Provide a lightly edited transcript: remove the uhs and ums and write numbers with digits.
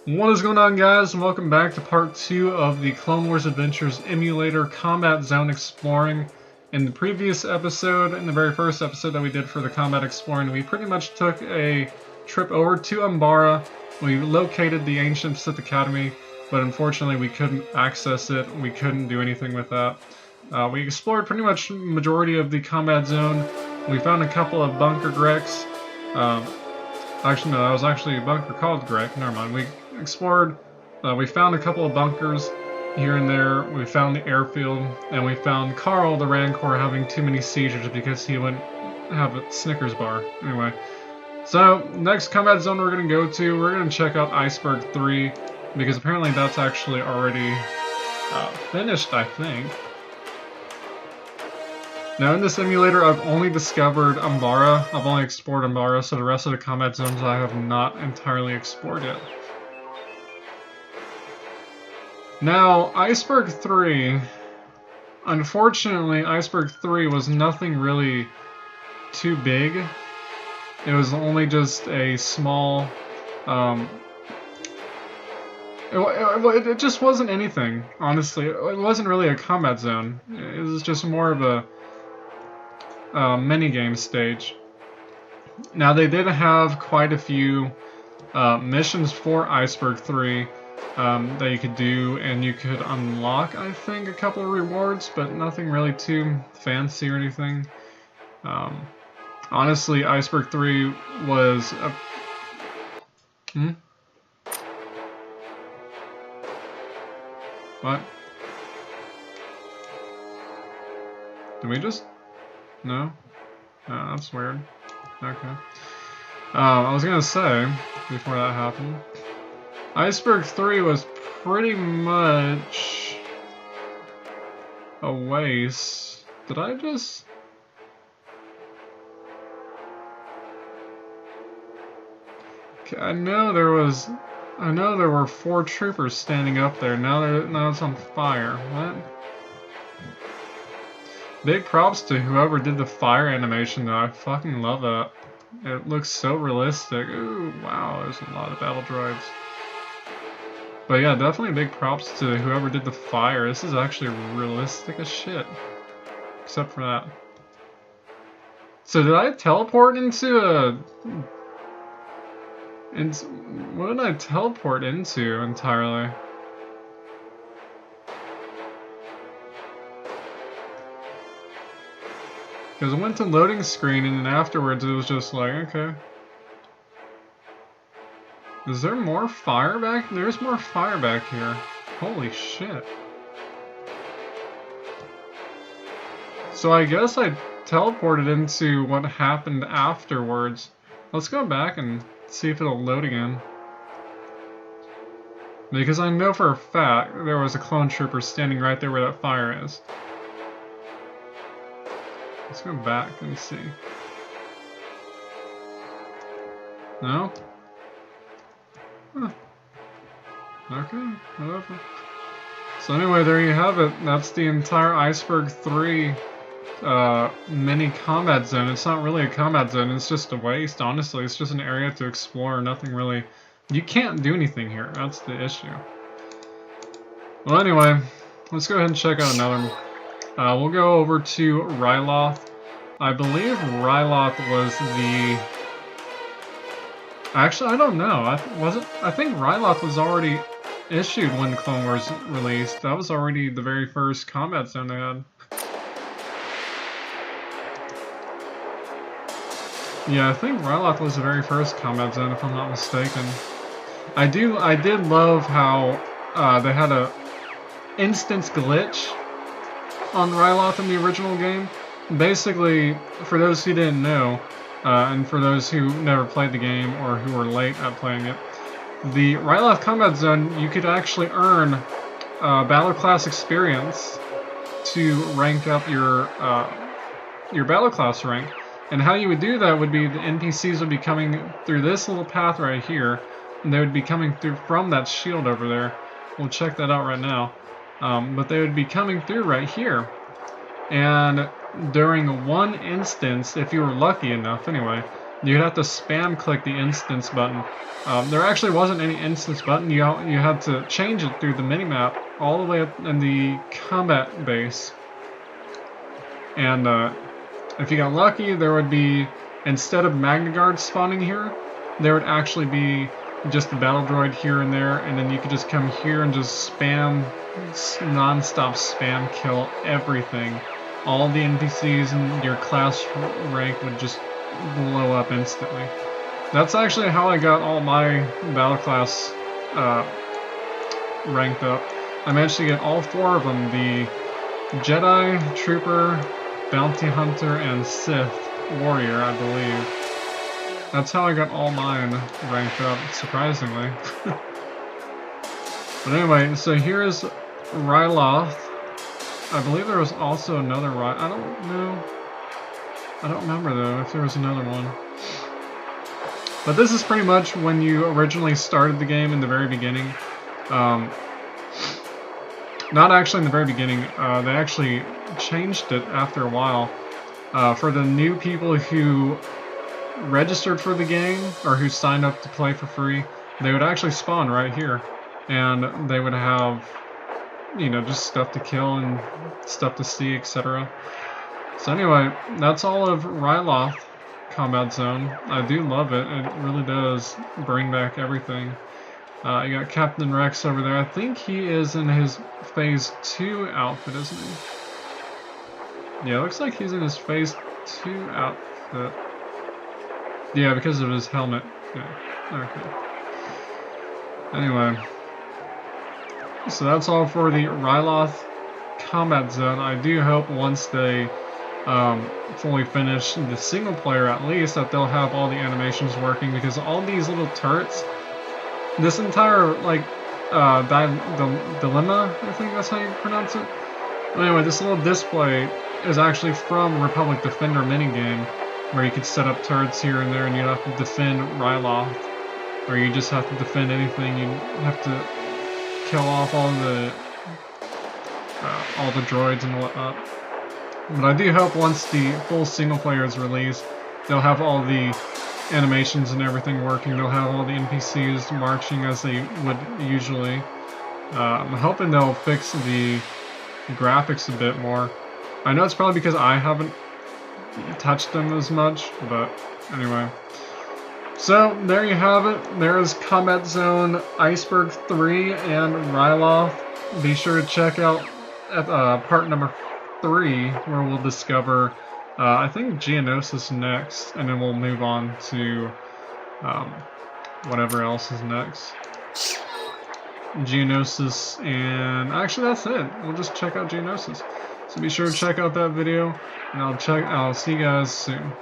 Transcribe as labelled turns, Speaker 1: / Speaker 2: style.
Speaker 1: What is going on, guys, and welcome back to part 2 of the Clone Wars Adventures Emulator Combat Zone Exploring. In the previous episode, in the very first episode that we did for the Combat Exploring, we pretty much took a trip over to Umbara. We located the ancient Sith Academy, but unfortunately we couldn't access it. We couldn't do anything with that. We explored pretty much the majority of the Combat Zone. We found a couple of bunker Grecs. Actually, no, that was actually a bunker called Greg. Never mind. We explored, we found a couple of bunkers here and there. We found the airfield, and we found Carl the Rancor having too many seizures because he wouldn't have a Snickers bar. Anyway, so next combat zone we're going to go to, we're going to check out Iceburg III, because apparently that's actually already finished, I think. Now in this emulator, I've only discovered Umbara. I've only explored Umbara, so the rest of the combat zones I have not entirely explored yet. Now, Iceburg III, unfortunately, Iceburg III was nothing really too big. It was only just a small, it just wasn't anything, honestly. It wasn't really a combat zone. It was just more of a minigame stage. Now, they did have quite a few missions for Iceburg III that you could do, and you could unlock, I think, a couple of rewards, but nothing really too fancy or anything. Honestly, Iceburg III was a... What? Did we just... No? Oh, that's weird. Okay. I was gonna say, before that happened, Iceburg III was pretty much a waste. Did I just... Okay, I know there were 4 troopers standing up there. Now it's on fire. What? Big props to whoever did the fire animation, though. I fucking love that. It looks so realistic. Ooh, wow, there's a lot of battle droids. But yeah, definitely big props to whoever did the fire. This is actually realistic as shit. Except for that. So did I teleport into a... What did I teleport into entirely? Because I went to loading screen and then afterwards it was just like, okay. Is there more fire back? There's more fire back here. Holy shit. So I guess I teleported into what happened afterwards. Let's go back and see if it'll load again. Because I know for a fact there was a clone trooper standing right there where that fire is. Let's go back and see. No? Huh. Okay, whatever. So anyway, there you have it. That's the entire Iceburg III mini combat zone. It's not really a combat zone, it's just a waste, honestly. It's just an area to explore, nothing really... You can't do anything here, that's the issue. Well anyway, let's go ahead and check out another one. We'll go over to Ryloth. I believe Ryloth was the... Actually, I don't know. I think Ryloth was already issued when Clone Wars released. That was already the very first combat zone they had. Yeah, I think Ryloth was the very first combat zone, if I'm not mistaken. I did love how they had a instance glitch on Ryloth in the original game. Basically, for those who didn't know, and for those who never played the game or who were late at playing it, the Ryloth Combat Zone, you could actually earn Battle Class experience to rank up your Battle Class rank. And how you would do that would be the NPCs would be coming through this little path right here, and they would be coming through from that shield over there. We'll check that out right now. But they would be coming through right here. And during one instance, if you were lucky enough anyway, you'd have to spam click the instance button. There actually wasn't any instance button. You had to change it through the minimap all the way up in the combat base. And if you got lucky, there would be, instead of Magna Guards spawning here, there would actually be just the battle droid here and there, and then you could just come here and just spam, non-stop spam kill everything. All the NPCs and your class rank would just blow up instantly. That's actually how I got all my battle class ranked up. I managed to get all 4 of them, the Jedi, Trooper, Bounty Hunter, and Sith Warrior, I believe. That's how I got all mine ranked up, surprisingly. But anyway, so here's Ryloth. I believe there was also another I don't know. I don't remember though if there was another one. But this is pretty much when you originally started the game in the very beginning. Not actually in the very beginning. They actually changed it after a while. For the new people who registered for the game or who signed up to play for free, they would actually spawn right here. And they would have, you know, just stuff to kill and stuff to see, etc. So anyway, that's all of Ryloth Combat Zone. I do love it. It really does bring back everything. You got Captain Rex over there. I think he is in his Phase 2 outfit, isn't he? Yeah, it looks like he's in his Phase 2 outfit. Yeah, because of his helmet. Yeah, okay. Anyway. So that's all for the Ryloth Combat Zone. I do hope once they fully finish the single player at least, that they'll have all the animations working, because all these little turrets, this entire, like, dilemma, I think that's how you pronounce it. Anyway, this little display is actually from Republic Defender minigame, where you could set up turrets here and there and you have to defend Ryloth, or you just have to defend anything. You have to kill off all the droids and whatnot. But I do hope once the full single player is released, they'll have all the animations and everything working. They'll have all the NPCs marching as they would usually. I'm hoping they'll fix the graphics a bit more. I know it's probably because I haven't touched them as much, but anyway. So there you have it. There's Combat Zone, Iceburg III, and Ryloth. Be sure to check out part number 3, where we'll discover, I think, Geonosis next, and then we'll move on to whatever else is next. Geonosis, and actually that's it. We'll just check out Geonosis. So be sure to check out that video, and I'll see you guys soon.